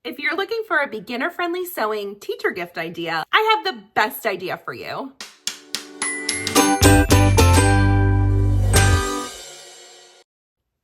If you're looking for a beginner-friendly sewing teacher gift idea, I have the best idea for you.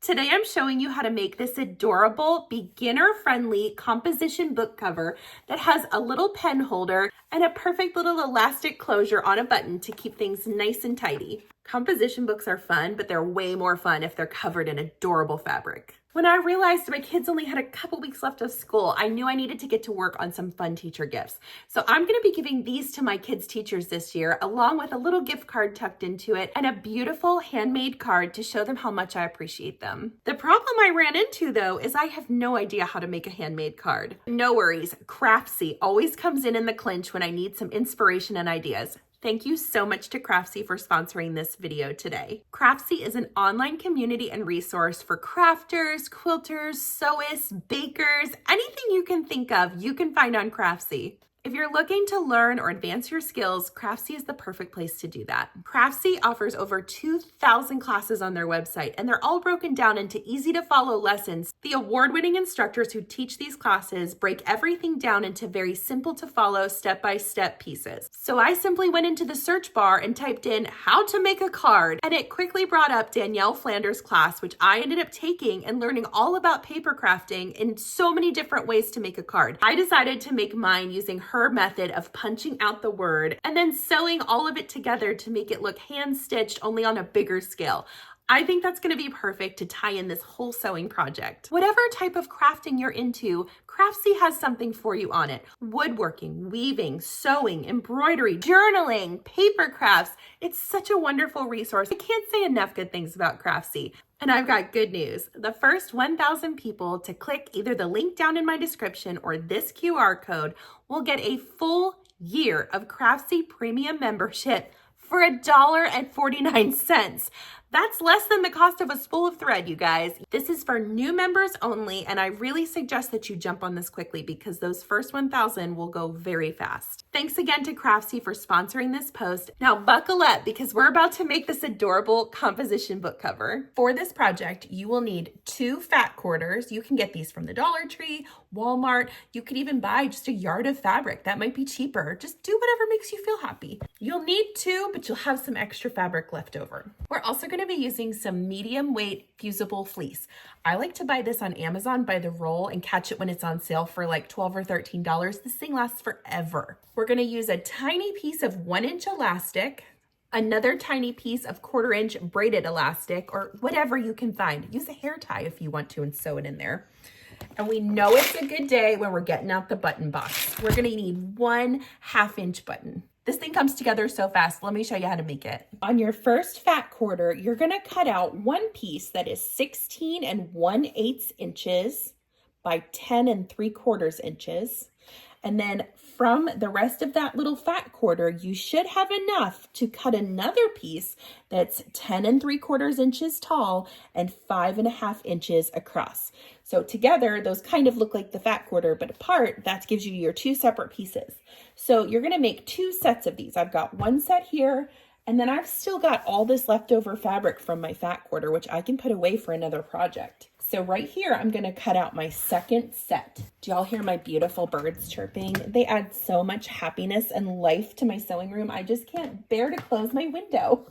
Today I'm showing you how to make this adorable, beginner-friendly composition book cover that has a little pen holder and a perfect little elastic closure on a button to keep things nice and tidy. Composition books are fun, but they're way more fun if they're covered in adorable fabric. When I realized my kids only had a couple weeks left of school, I knew I needed to get to work on some fun teacher gifts. So I'm gonna be giving these to my kids' teachers this year, along with a little gift card tucked into it and a beautiful handmade card to show them how much I appreciate them. The problem I ran into though is I have no idea how to make a handmade card. No worries, Craftsy always comes in the clinch when I need some inspiration and ideas. Thank you so much to Craftsy for sponsoring this video today. Craftsy is an online community and resource for crafters, quilters, sewists, bakers, anything you can think of, you can find on Craftsy. If you're looking to learn or advance your skills, Craftsy is the perfect place to do that. Craftsy offers over 2,000 classes on their website, and they're all broken down into easy to follow lessons. The award-winning instructors who teach these classes break everything down into very simple to follow step-by-step pieces. So I simply went into the search bar and typed in how to make a card, and it quickly brought up Danielle Flanders' class, which I ended up taking and learning all about paper crafting in so many different ways to make a card. I decided to make mine using her method of punching out the word and then sewing all of it together to make it look hand stitched, only on a bigger scale. I think that's going to be perfect to tie in this whole sewing project. Whatever type of crafting you're into, Craftsy has something for you on it. Woodworking, weaving, sewing, embroidery, journaling, paper crafts. It's such a wonderful resource. I can't say enough good things about Craftsy. And I've got good news. The first 1,000 people to click either the link down in my description or this QR code will get a full year of Craftsy premium membership for $1.49. That's less than the cost of a spool of thread, you guys. This is for new members only, and I really suggest that you jump on this quickly because those first 1,000 will go very fast. Thanks again to Craftsy for sponsoring this post. Now buckle up because we're about to make this adorable composition book cover. For this project, you will need 2 fat quarters. You can get these from the Dollar Tree, Walmart. You could even buy just a yard of fabric. That might be cheaper. Just do whatever makes you feel happy. You'll need 2, but you'll have some extra fabric left over. We're also going to be using some medium weight fusible fleece. I like to buy this on Amazon by the roll and catch it when it's on sale for like $12 or $13. This thing lasts forever. We're going to use a tiny piece of 1-inch elastic, another tiny piece of 1/4 inch braided elastic, or whatever you can find. Use a hair tie if you want to and sew it in there. And we know it's a good day when we're getting out the button box. We're going to need 1 1/2-inch button. This thing comes together so fast. Let me show you how to make it. On your first fat quarter, you're gonna cut out one piece that is 16 1/8 inches by 10 3/4 inches. And then from the rest of that little fat quarter, you should have enough to cut another piece that's 10 3/4 inches tall and 5 1/2 inches across. So together, those kind of look like the fat quarter, but apart, that gives you your 2 separate pieces. So you're gonna make 2 sets of these. I've got 1 set here, and then I've still got all this leftover fabric from my fat quarter, which I can put away for another project. So right here, I'm gonna cut out my second set. Do y'all hear my beautiful birds chirping? They add so much happiness and life to my sewing room. I just can't bear to close my window.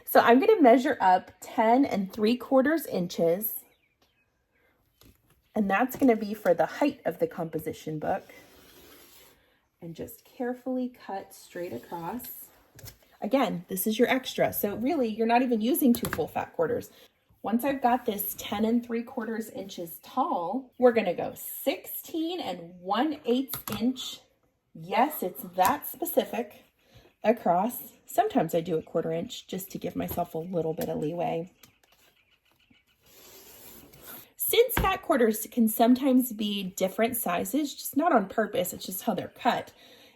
So I'm gonna measure up 10 3/4 inches. And that's gonna be for the height of the composition book. And just carefully cut straight across. Again, this is your extra. So really, you're not even using 2 full fat quarters. Once I've got this 10 3/4 inches tall, we're gonna go 16 1/8 inch. Yes, it's that specific across. Sometimes I do a 1/4 inch just to give myself a little bit of leeway. Since fat quarters can sometimes be different sizes, just not on purpose, it's just how they're cut.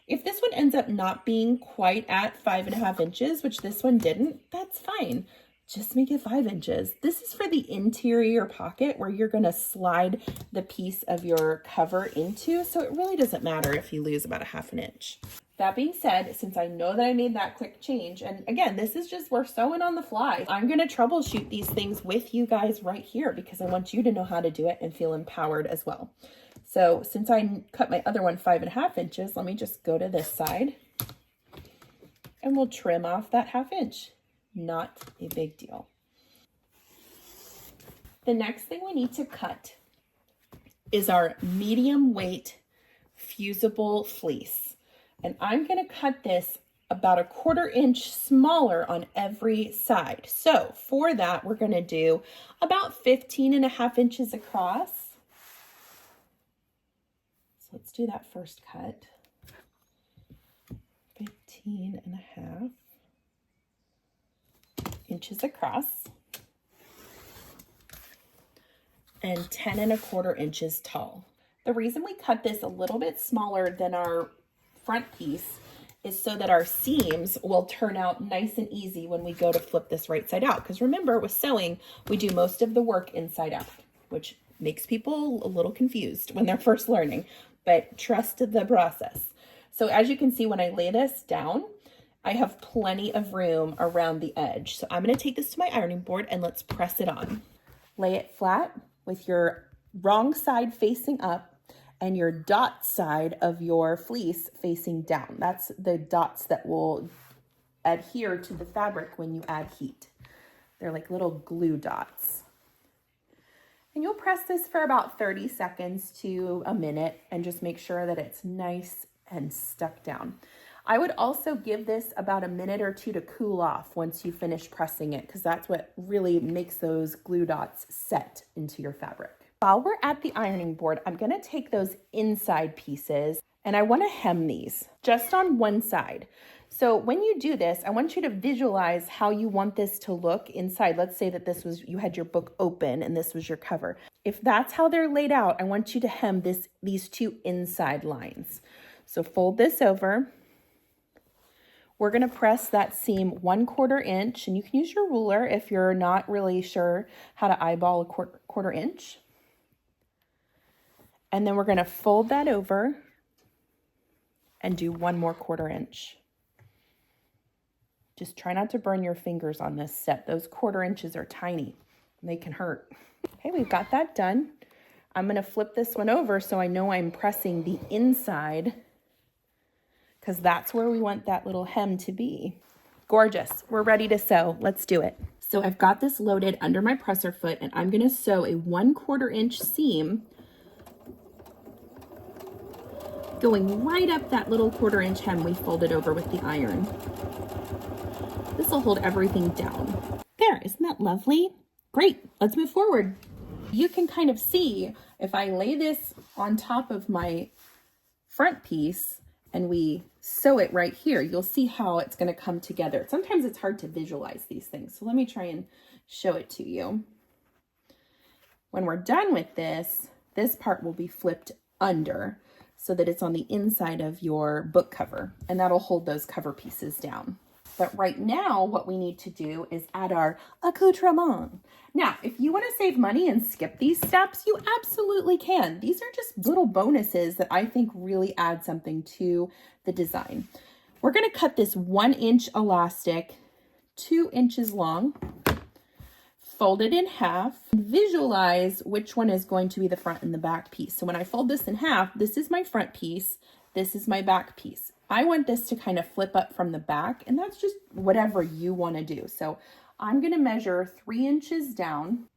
If this one ends up not being quite at 5 1/2 inches, which this one didn't, that's fine. Just make it 5 inches. This is for the interior pocket where you're gonna slide the piece of your cover into, so it really doesn't matter if you lose about 1/2 inch. That being said, since I know that I made that quick change, and again, this is just, we're sewing on the fly. I'm gonna troubleshoot these things with you guys right here because I want you to know how to do it and feel empowered as well. So since I cut my other one 5.5 inches, let me just go to this side and we'll trim off that 1/2 inch. Not a big deal. The next thing we need to cut is our medium weight fusible fleece. And I'm gonna cut this about 1/4 inch smaller on every side. So for that, we're gonna do about 15.5 inches across. So let's do that first cut. 15.5 inches across and 10.25 inches tall. The reason we cut this a little bit smaller than our front piece is so that our seams will turn out nice and easy when we go to flip this right side out. Because remember, with sewing, we do most of the work inside out, which makes people a little confused when they're first learning, but trust the process. So as you can see, when I lay this down, I have plenty of room around the edge. So I'm gonna take this to my ironing board and let's press it on. Lay it flat with your wrong side facing up and your dot side of your fleece facing down. That's the dots that will adhere to the fabric when you add heat. They're like little glue dots. And you'll press this for about 30 seconds to a minute and just make sure that it's nice and stuck down. I would also give this about a minute or two to cool off once you finish pressing it, because that's what really makes those glue dots set into your fabric. While we're at the ironing board, I'm gonna take those inside pieces and I wanna hem these just on one side. So when you do this, I want you to visualize how you want this to look inside. Let's say that this was, you had your book open and this was your cover. If that's how they're laid out, I want you to hem these two inside lines. So fold this over. We're gonna press that seam 1/4 inch, and you can use your ruler if you're not really sure how to eyeball a quarter inch. And then we're gonna fold that over and do 1 more 1/4 inch. Just try not to burn your fingers on this step. Those 1/4 inches are tiny and they can hurt. Okay, we've got that done. I'm gonna flip this one over so I know I'm pressing the inside, because that's where we want that little hem to be. Gorgeous, we're ready to sew. Let's do it. So I've got this loaded under my presser foot and I'm gonna sew a 1/4 inch seam going right up that little 1/4 inch hem we folded over with the iron. This will hold everything down. There, isn't that lovely? Great, let's move forward. You can kind of see if I lay this on top of my front piece and we sew it right here, you'll see how it's gonna come together. Sometimes it's hard to visualize these things, so let me try and show it to you. When we're done with this, this part will be flipped under so that it's on the inside of your book cover, and that'll hold those cover pieces down. But right now, what we need to do is add our accoutrement. Now, if you want to save money and skip these steps, you absolutely can. These are just little bonuses that I think really add something to the design. We're going to cut this 1 inch elastic, 2 inches long, fold it in half, and visualize which one is going to be the front and the back piece. So when I fold this in half, this is my front piece, this is my back piece. I want this to kind of flip up from the back, and that's just whatever you want to do. So I'm going to measure 3 inches down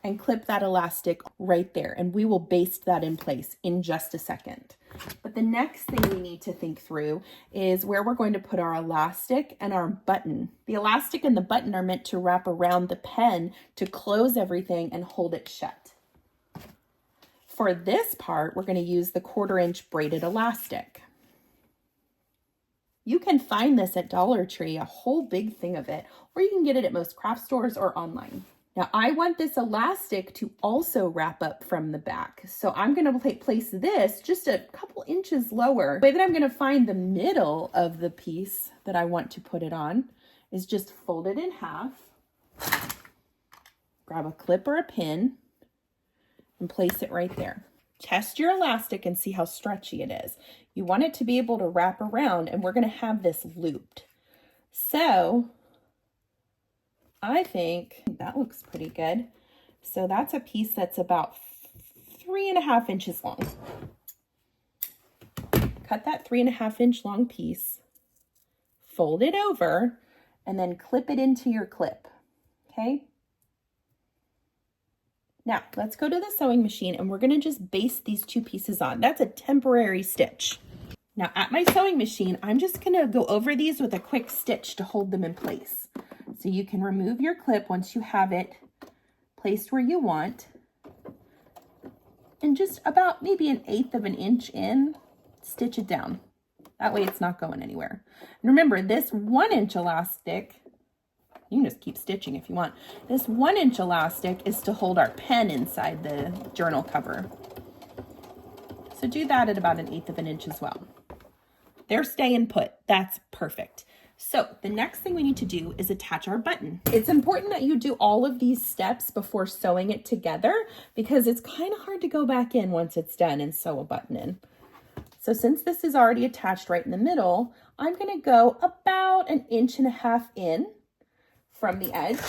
and clip that elastic right there, and we will baste that in place in just a second. But the next thing we need to think through is where we're going to put our elastic and our button. The elastic and the button are meant to wrap around the pen to close everything and hold it shut. For this part, we're going to use the 1/4 inch braided elastic. You can find this at Dollar Tree, a whole big thing of it, or you can get it at most craft stores or online. Now I want this elastic to also wrap up from the back. So I'm gonna place this just a couple inches lower. The way that I'm gonna find the middle of the piece that I want to put it on is just fold it in half, grab a clip or a pin, and place it right there. Test your elastic and see how stretchy it is. You want it to be able to wrap around, and we're gonna have this looped. So I think that looks pretty good. So that's a piece that's about 3.5 inches long. Cut that 3.5 inch long piece, fold it over, and then clip it into your clip, okay? Now, let's go to the sewing machine and we're gonna just baste these 2 pieces on. That's a temporary stitch. Now, at my sewing machine, I'm just gonna go over these with a quick stitch to hold them in place. So you can remove your clip once you have it placed where you want. And just about maybe 1/8 of an inch in, stitch it down. That way it's not going anywhere. And remember, this 1 inch elastic, you can just keep stitching if you want. This 1 inch elastic is to hold our pen inside the journal cover. So do that at about 1/8 of an inch as well. They're staying put. That's perfect. So the next thing we need to do is attach our button. It's important that you do all of these steps before sewing it together because it's kind of hard to go back in once it's done and sew a button in. So since this is already attached right in the middle, I'm going to go about 1.5 inches in from the edge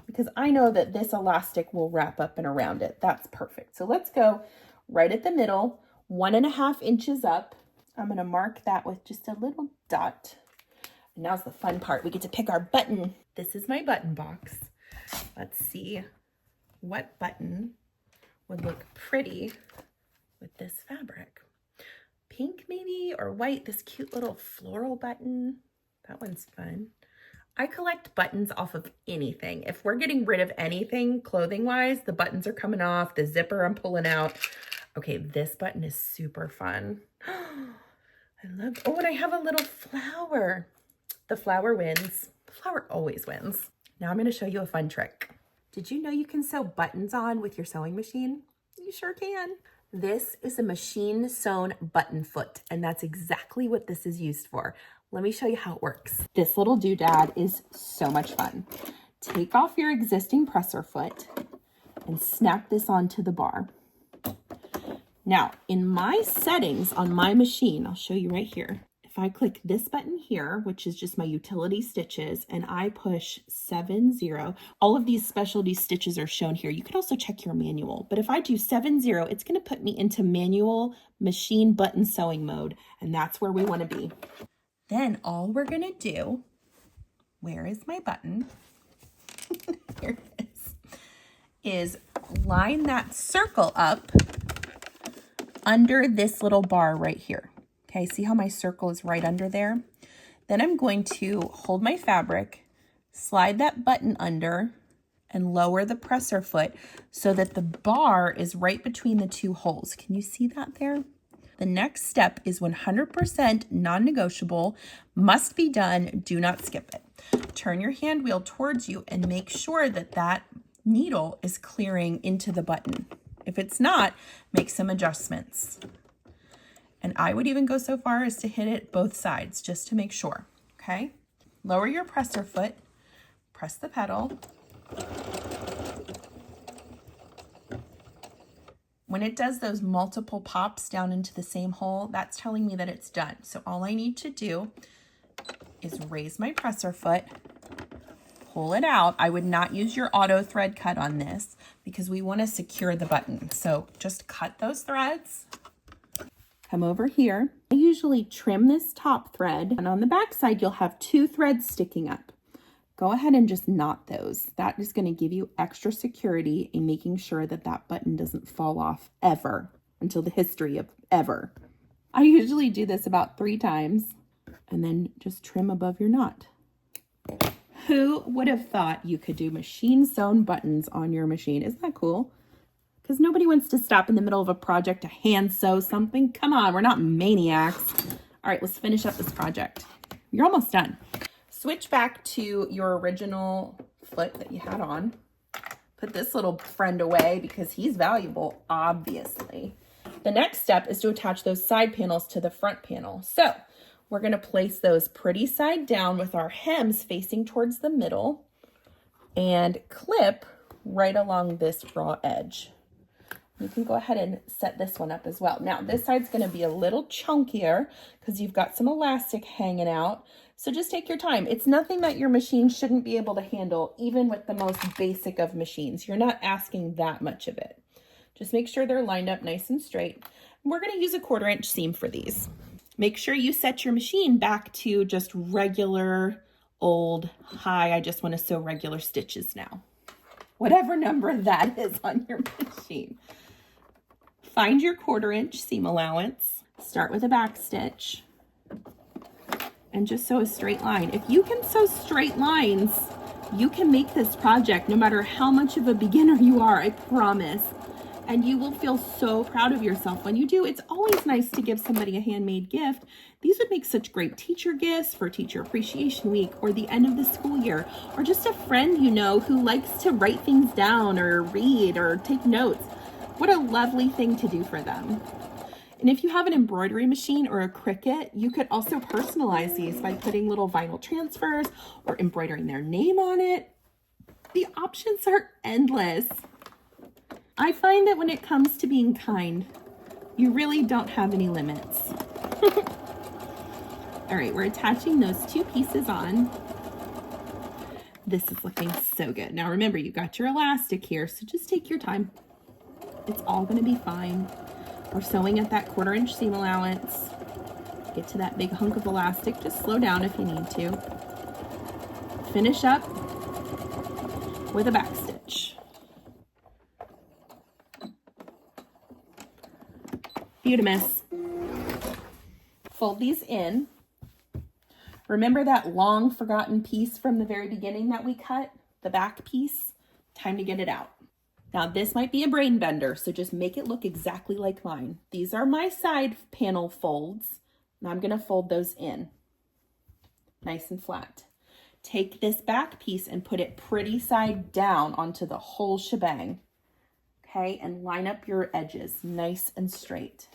because I know that this elastic will wrap up and around it. That's perfect. So let's go right at the middle, 1.5 inches up. I'm going to mark that with just a little dot. And now's the fun part. We get to pick our button. This is my button box. Let's see what button would look pretty with this fabric. Pink maybe, or white, this cute little floral button. That one's fun. I collect buttons off of anything. If we're getting rid of anything clothing-wise, the buttons are coming off, the zipper I'm pulling out. Okay, this button is super fun. I love, oh, and I have a little flower. The flower wins. The flower always wins. Now I'm gonna show you a fun trick. Did you know you can sew buttons on with your sewing machine? You sure can. This is a machine sewn button foot, and that's exactly what this is used for. Let me show you how it works. This little doodad is so much fun. Take off your existing presser foot and snap this onto the bar. Now, in my settings on my machine, I'll show you right here. If I click this button here, which is just my utility stitches, and I push 7-0, all of these specialty stitches are shown here. You can also check your manual, but if I do 7-0, it's gonna put me into manual machine button sewing mode, and that's where we wanna be. Then all we're gonna do, where is my button? Here it is line that circle up under this little bar right here. Okay, see how my circle is right under there? Then I'm going to hold my fabric, slide that button under, and lower the presser foot so that the bar is right between the 2 holes. Can you see that there? The next step is 100% non-negotiable, must be done, do not skip it. Turn your hand wheel towards you and make sure that that needle is clearing into the button. If it's not, make some adjustments. And I would even go so far as to hit it both sides just to make sure, okay? Lower your presser foot, press the pedal. When it does those multiple pops down into the same hole, that's telling me that it's done. So all I need to do is raise my presser foot, pull it out. I would not use your auto thread cut on this because we want to secure the button. So just cut those threads. Come over here. I usually trim this top thread, and on the back side, you'll have 2 threads sticking up. Go ahead and just knot those. That is going to give you extra security in making sure that that button doesn't fall off ever until the history of ever. I usually do this about 3 times and then just trim above your knot. Who would have thought you could do machine sewn buttons on your machine? Isn't that cool? Because nobody wants to stop in the middle of a project to hand sew something. Come on, we're not maniacs. All right, let's finish up this project. You're almost done. Switch back to your original foot that you had on. Put this little friend away because he's valuable, obviously. The next step is to attach those side panels to the front panel. So we're going to place those pretty side down with our hems facing towards the middle and clip right along this raw edge. You can go ahead and set this one up as well. Now this side's gonna be a little chunkier because you've got some elastic hanging out. So just take your time. It's nothing that your machine shouldn't be able to handle, even with the most basic of machines. You're not asking that much of it. Just make sure they're lined up nice and straight. We're gonna use a 1/4 inch seam for these. Make sure you set your machine back to just regular old high. I just wanna sew regular stitches now. Whatever number that is on your machine. Find your 1/4 inch seam allowance. Start with a back stitch and just sew a straight line. If you can sew straight lines, you can make this project no matter how much of a beginner you are, I promise. And you will feel so proud of yourself when you do. It's always nice to give somebody a handmade gift. These would make such great teacher gifts for Teacher Appreciation Week or the end of the school year, or just a friend you know who likes to write things down or read or take notes. What a lovely thing to do for them. And if you have an embroidery machine or a Cricut, you could also personalize these by putting little vinyl transfers or embroidering their name on it. The options are endless. I find that when it comes to being kind, you really don't have any limits. All right, we're attaching those 2 pieces on. This is looking so good. Now remember, you got your elastic here, so just take your time. It's all gonna be fine. We're sewing at that 1/4 inch seam allowance. Get to that big hunk of elastic, just slow down if you need to. Finish up with a back stitch. Beautimous. Fold these in. Remember that long forgotten piece from the very beginning that we cut? The back piece? Time to get it out. Now this might be a brain bender, so just make it look exactly like mine. These are my side panel folds, and I'm gonna fold those in. Nice and flat. Take this back piece and put it pretty side down onto the whole shebang. Okay, and line up your edges nice and straight.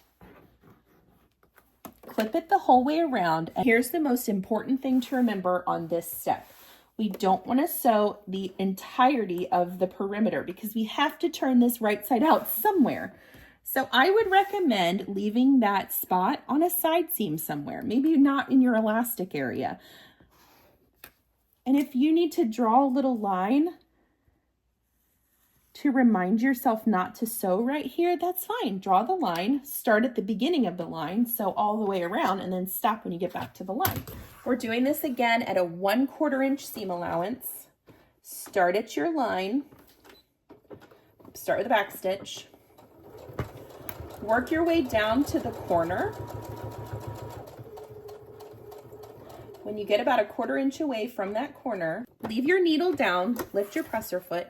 Clip it the whole way around. And here's the most important thing to remember on this step. We don't want to sew the entirety of the perimeter because we have to turn this right side out somewhere. So I would recommend leaving that spot on a side seam somewhere, maybe not in your elastic area. And if you need to draw a little line to remind yourself not to sew right here, that's fine. Draw the line, start at the beginning of the line, sew all the way around, and then stop when you get back to the line. We're doing this again at a 1/4 inch seam allowance. Start at your line, start with a back stitch, work your way down to the corner. When you get about a 1/4 inch away from that corner, leave your needle down, lift your presser foot,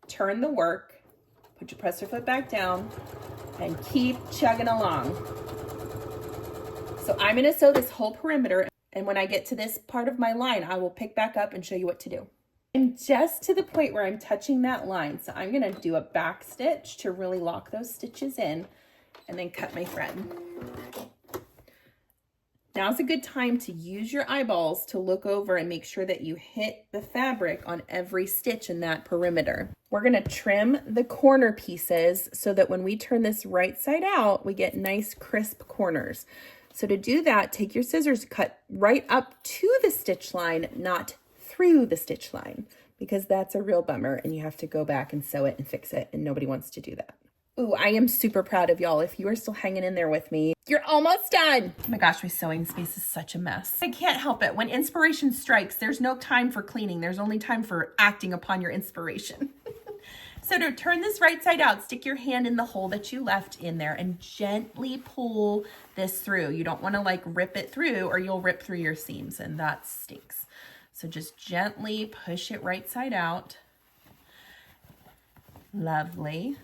turn the work, put your presser foot back down, and keep chugging along. So I'm gonna sew this whole perimeter, and when I get to this part of my line, I will pick back up and show you what to do. I'm just to the point where I'm touching that line, so I'm gonna do a back stitch to really lock those stitches in, and then cut my thread. Now's a good time to use your eyeballs to look over and make sure that you hit the fabric on every stitch in that perimeter. We're gonna trim the corner pieces so that when we turn this right side out, we get nice crisp corners. So to do that, take your scissors, cut right up to the stitch line, not through the stitch line, because that's a real bummer and you have to go back and sew it and fix it, and nobody wants to do that. Ooh, I am super proud of y'all. If you are still hanging in there with me, you're almost done. Oh my gosh, my sewing space is such a mess. I can't help it. When inspiration strikes, there's no time for cleaning. There's only time for acting upon your inspiration. So to turn this right side out, stick your hand in the hole that you left in there and gently pull this through. You don't want to like rip it through or you'll rip through your seams, and that stinks. So just gently push it right side out. Lovely.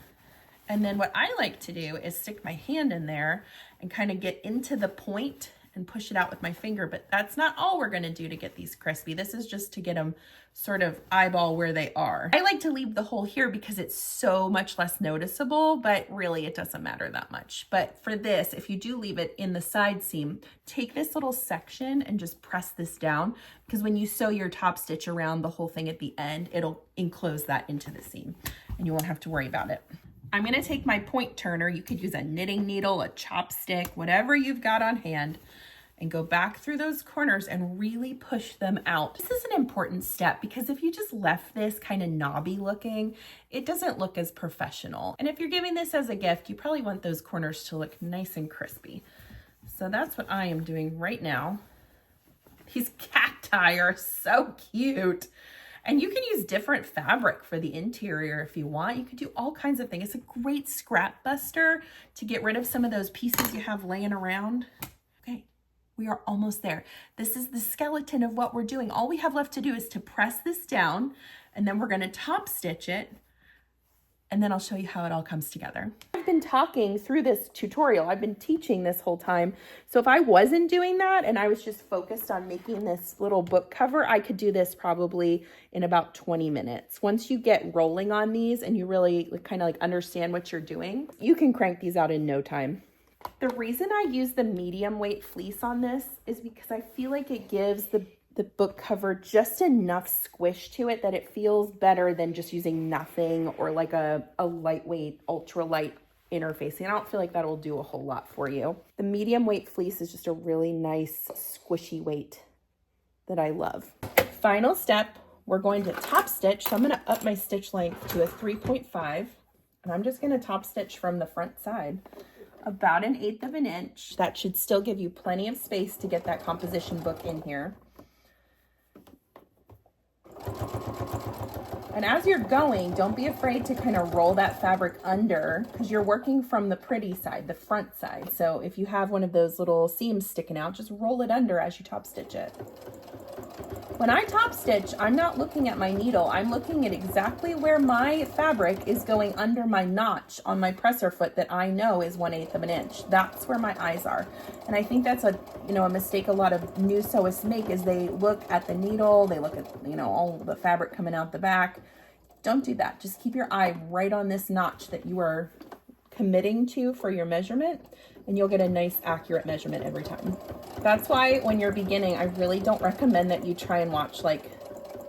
And then what I like to do is stick my hand in there and kind of get into the point and push it out with my finger, but that's not all we're gonna do to get these crispy. This is just to get them sort of eyeball where they are. I like to leave the hole here because it's so much less noticeable, but really it doesn't matter that much. But for this, if you do leave it in the side seam, take this little section and just press this down, because when you sew your top stitch around the whole thing at the end, it'll enclose that into the seam and you won't have to worry about it. I'm gonna take my point turner. You could use a knitting needle, a chopstick, whatever you've got on hand, and go back through those corners and really push them out. This is an important step because if you just left this kind of knobby looking, it doesn't look as professional. And if you're giving this as a gift, you probably want those corners to look nice and crispy. So that's what I am doing right now. These cacti are so cute. And you can use different fabric for the interior if you want. You could do all kinds of things. It's a great scrap buster to get rid of some of those pieces you have laying around. Okay. We are almost there. This is the skeleton of what we're doing. All we have left to do is to press this down, and then we're going to top stitch it, and then I'll show you how it all comes together. I've been talking through this tutorial. I've been teaching this whole time. So if I wasn't doing that and I was just focused on making this little book cover, I could do this probably in about 20 minutes. Once you get rolling on these and you really kind of like understand what you're doing, you can crank these out in no time. The reason I use the medium weight fleece on this is because I feel like it gives the book cover just enough squish to it that it feels better than just using nothing or like a lightweight, ultra light interfacing. I don't feel like that'll do a whole lot for you. The medium weight fleece is just a really nice squishy weight that I love. Final step, we're going to top stitch. So I'm going to up my stitch length to a 3.5 and I'm just going to top stitch from the front side about 1/8 of an inch. That should still give you plenty of space to get that composition book in here. And as you're going, don't be afraid to kind of roll that fabric under because you're working from the pretty side, the front side. So if you have one of those little seams sticking out, just roll it under as you top stitch it. When I top stitch, I'm not looking at my needle. I'm looking at exactly where my fabric is going under my notch on my presser foot that I know is 1/8 of an inch. That's where my eyes are. And I think that's a mistake a lot of new sewists make is they look at the needle, they look at, all the fabric coming out the back. Don't do that. Just keep your eye right on this notch that you are committing to for your measurement, and you'll get a nice accurate measurement every time. That's why when you're beginning, I really don't recommend that you try and watch like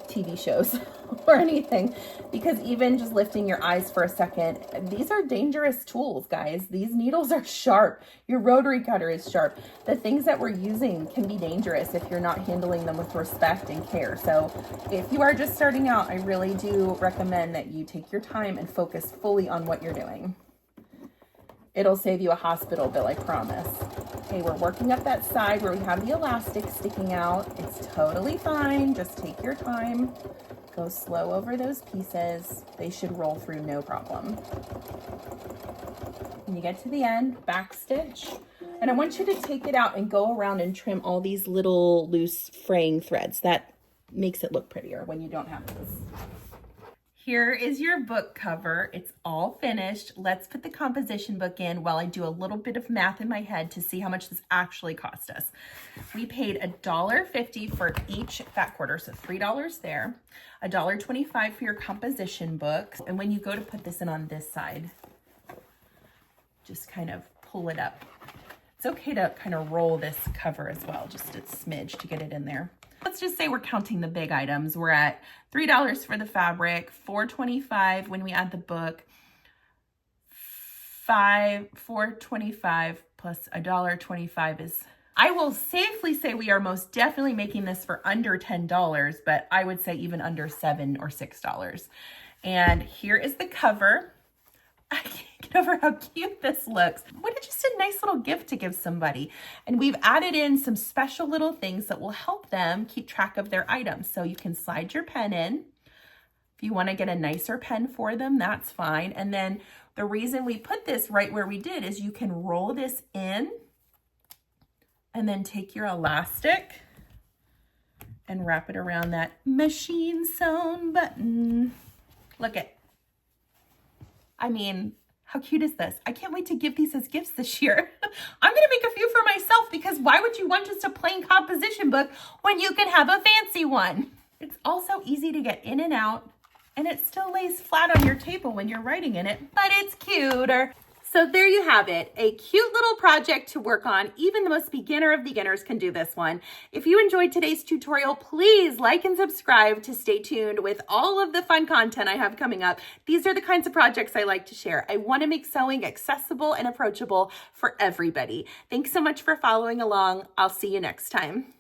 TV shows or anything, because even just lifting your eyes for a second, these are dangerous tools, guys. These needles are sharp. Your rotary cutter is sharp. The things that we're using can be dangerous if you're not handling them with respect and care. So if you are just starting out, I really do recommend that you take your time and focus fully on what you're doing. It'll save you a hospital bill, I promise. Okay, we're working up that side where we have the elastic sticking out. It's totally fine. Just take your time. Go slow over those pieces. They should roll through no problem. When you get to the end, back stitch. And I want you to take it out and go around and trim all these little loose fraying threads. That makes it look prettier when you don't have those. Here is your book cover. It's all finished. Let's put the composition book in while I do a little bit of math in my head to see how much this actually cost us. We paid $1.50 for each fat quarter, so $3 there. $1.25 for your composition book. And when you go to put this in on this side, just kind of pull it up. It's okay to kind of roll this cover as well, just a smidge to get it in there. Let's just say we're counting the big items. We're at $3 for the fabric, $4.25 when we add the book, $4.25 plus $1.25 is, I will safely say we are most definitely making this for under $10, but I would say even under $7 or $6. And here is the cover. I can't get over how cute this looks. What just a nice little gift to give somebody. And we've added in some special little things that will help them keep track of their items. So you can slide your pen in. If you want to get a nicer pen for them, that's fine. And then the reason we put this right where we did is you can roll this in and then take your elastic and wrap it around that machine sewn button. Look at, I mean, how cute is this? I can't wait to give these as gifts this year. I'm going to make a few for myself because why would you want just a plain composition book when you can have a fancy one? It's also easy to get in and out, and it still lays flat on your table when you're writing in it, but it's cuter. So there you have it, a cute little project to work on. Even the most beginner of beginners can do this one. If you enjoyed today's tutorial, please like and subscribe to stay tuned with all of the fun content I have coming up. These are the kinds of projects I like to share. I want to make sewing accessible and approachable for everybody. Thanks so much for following along. I'll see you next time.